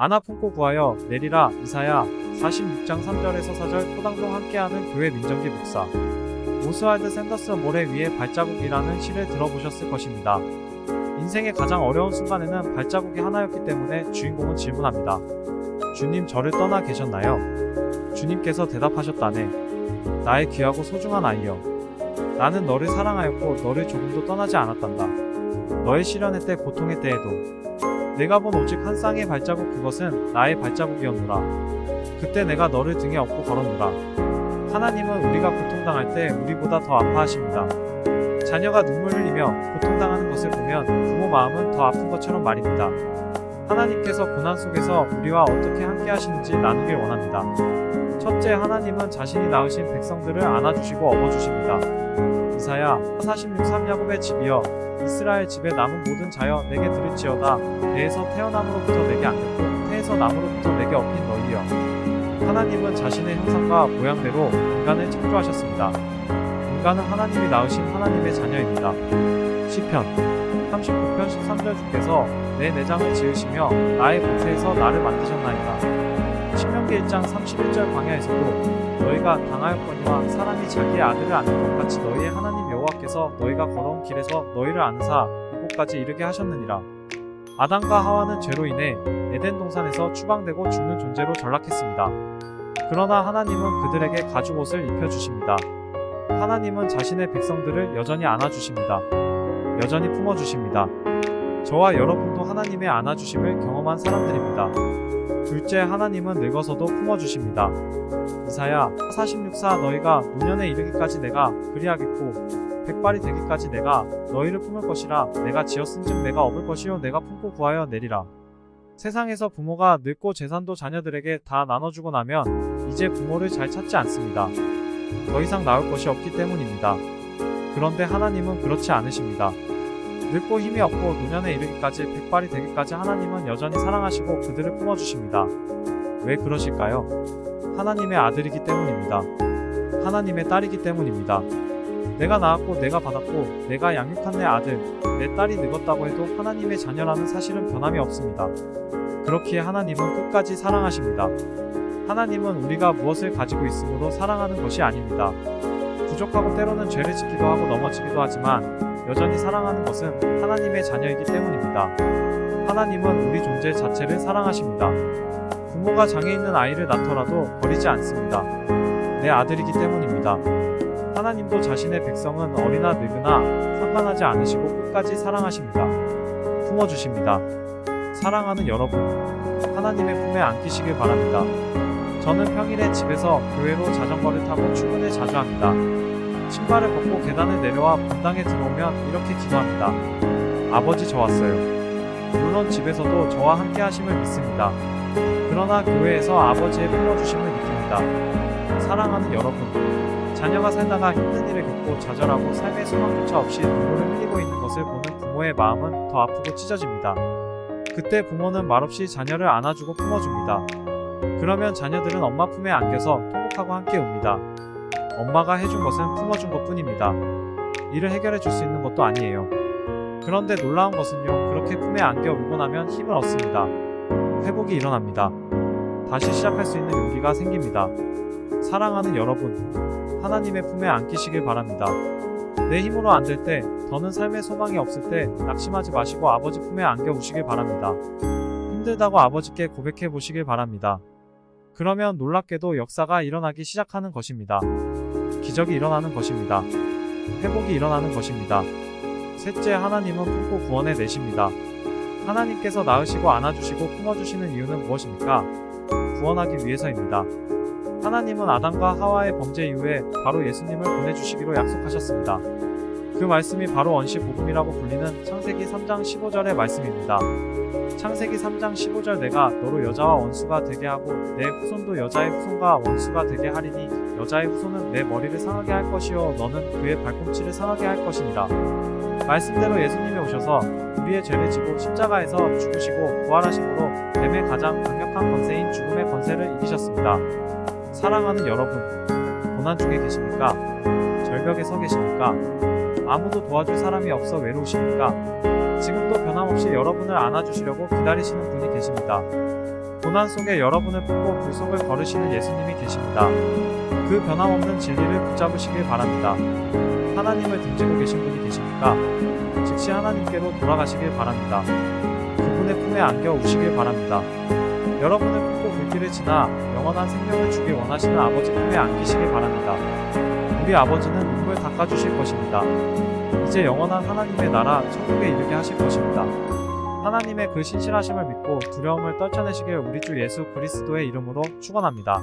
안아 품고 구하여 내리라. 이사야 46장 3절에서 4절. 토당동 함께하는 교회 민정기 목사 오스왈드 샌더슨 모래 위의 발자국이라는 시를 들어보셨을 것입니다. 인생의 가장 어려운 순간에는 발자국이 하나였기 때문에 주인공은 질문합니다. 주님, 저를 떠나 계셨나요? 주님께서 대답하셨다네. 나의 귀하고 소중한 아이여, 나는 너를 사랑하였고 너를 조금도 떠나지 않았단다. 너의 시련의 때, 고통의 때에도 내가 본 오직 한 쌍의 발자국, 그것은 나의 발자국이었노라. 그때 내가 너를 등에 업고 걸었노라. 하나님은 우리가 고통당할 때 우리보다 더 아파하십니다. 자녀가 눈물 흘리며 고통당하는 것을 보면 부모 마음은 더 아픈 것처럼 말입니다. 하나님께서 고난 속에서 우리와 어떻게 함께 하시는지 나누길 원합니다. 첫째, 하나님은 자신이 낳으신 백성들을 안아주시고 업어주십니다. 이사야 46:3 야곱의 집이여, 이스라엘 집에 남은 모든 자여, 내게 들을지어다. 배에서 태어남으로부터 내게 안겼고 태에서 남으로부터 내게 업힌 너희여. 하나님은 자신의 형상과 모양대로 인간을 창조하셨습니다. 인간은 하나님이 낳으신 하나님의 자녀입니다. 시편 39편 13절. 주께서 내 내장을 지으시며 나의 모태에서 나를 만드셨나이다. 신명기 1장 31절. 광야에서도 너희가 당하였거니와 사람이 자기의 아들을 안는 것 같이 너희의 하나님 여호와께서 너희가 걸어온 길에서 너희를 안으사 이곳까지 이르게 하셨느니라. 아담과 하와는 죄로 인해 에덴 동산에서 추방되고 죽는 존재로 전락했습니다. 그러나 하나님은 그들에게 가죽옷을 입혀주십니다. 하나님은 자신의 백성들을 여전히 안아주십니다. 여전히 품어주십니다. 저와 여러분도 하나님의 안아주심을 경험한 사람들입니다. 둘째, 하나님은 늙어서도 품어주십니다. 이사야 46:4. 너희가 노년에 이르기까지 내가 그리하겠고 백발이 되기까지 내가 너희를 품을 것이라. 내가 지었은즉 내가 업을 것이요 내가 품고 구하여 내리라. 세상에서 부모가 늙고 재산도 자녀들에게 다 나눠주고 나면 이제 부모를 잘 찾지 않습니다. 더 이상 낳을 것이 없기 때문입니다. 그런데 하나님은 그렇지 않으십니다. 늙고 힘이 없고 노년에 이르기까지 백발이 되기까지 하나님은 여전히 사랑하시고 그들을 품어주십니다. 왜 그러실까요? 하나님의 아들이기 때문입니다. 하나님의 딸이기 때문입니다. 내가 낳았고 내가 받았고 내가 양육한 내 아들, 내 딸이 늙었다고 해도 하나님의 자녀라는 사실은 변함이 없습니다. 그렇기에 하나님은 끝까지 사랑하십니다. 하나님은 우리가 무엇을 가지고 있음으로 사랑하는 것이 아닙니다. 부족하고 때로는 죄를 짓기도 하고 넘어지기도 하지만 여전히 사랑하는 것은 하나님의 자녀이기 때문입니다. 하나님은 우리 존재 자체를 사랑하십니다. 부모가 장애 있는 아이를 낳더라도 버리지 않습니다. 내 아들이기 때문입니다. 하나님도 자신의 백성은 어리나 늙으나 상관하지 않으시고 끝까지 사랑하십니다. 품어주십니다. 사랑하는 여러분, 하나님의 품에 안기시길 바랍니다. 저는 평일에 집에서 교회로 자전거를 타고 출근을 자주 합니다. 신발을 벗고 계단을 내려와 본당에 들어오면 이렇게 기도합니다. 아버지, 저 왔어요. 물론 집에서도 저와 함께 하심을 믿습니다. 그러나 교회에서 아버지의 품어주심을 느낍니다. 사랑하는 여러분, 자녀가 살다가 힘든 일을 겪고 좌절하고 삶의 소망조차 없이 눈물을 흘리고 있는 것을 보는 부모의 마음은 더 아프고 찢어집니다. 그때 부모는 말없이 자녀를 안아주고 품어줍니다. 그러면 자녀들은 엄마 품에 안겨서 통곡하고 함께 웁니다. 엄마가 해준 것은 품어준 것 뿐입니다. 이를 해결해 줄 수 있는 것도 아니에요. 그런데 놀라운 것은요, 그렇게 품에 안겨 울고 나면 힘을 얻습니다. 회복이 일어납니다. 다시 시작할 수 있는 용기가 생깁니다. 사랑하는 여러분, 하나님의 품에 안기시길 바랍니다. 내 힘으로 안 될 때, 더는 삶의 소망이 없을 때 낙심하지 마시고 아버지 품에 안겨 우시길 바랍니다. 힘들다고 아버지께 고백해 보시길 바랍니다. 그러면 놀랍게도 역사가 일어나기 시작하는 것입니다. 기적이 일어나는 것입니다. 회복이 일어나는 것입니다. 셋째, 하나님은 품고 구원해 내십니다. 하나님께서 낳으시고 안아주시고 품어주시는 이유는 무엇입니까? 구원하기 위해서입니다. 하나님은 아담과 하와의 범죄 이후에 바로 예수님을 보내주시기로 약속하셨습니다. 그 말씀이 바로 원시 복음이라고 불리는 창세기 3장 15절의 말씀입니다. 창세기 3장 15절. 내가 너로 여자와 원수가 되게 하고 내 후손도 여자의 후손과 원수가 되게 하리니 여자의 후손은 내 머리를 상하게 할 것이요 너는 그의 발꿈치를 상하게 할 것이니라. 말씀대로 예수님이 오셔서 우리의 죄를 지고 십자가에서 죽으시고 부활하심으로 뱀의 가장 강력한 권세인 죽음의 권세를 이기셨습니다. 사랑하는 여러분, 고난 중에 계십니까? 절벽에 서 계십니까? 아무도 도와줄 사람이 없어 외로우십니까? 지금도 변함없이 여러분을 안아주시려고 기다리시는 분이 계십니다. 고난 속에 여러분을 품고 불 속을 걸으시는 예수님이 계십니다. 그 변함없는 진리를 붙잡으시길 바랍니다. 하나님을 등지고 계신 분이 계십니까? 즉시 하나님께로 돌아가시길 바랍니다. 그분의 품에 안겨 우시길 바랍니다. 여러분을 품고 불길을 지나 영원한 생명을 주길 원하시는 아버지 품에 안기시길 바랍니다. 우리 아버지는 눈물 닦아주실 것입니다. 이제 영원한 하나님의 나라 천국에 이르게 하실 것입니다. 하나님의 그 신실하심을 믿고 두려움을 떨쳐내시길 우리 주 예수 그리스도의 이름으로 축원합니다.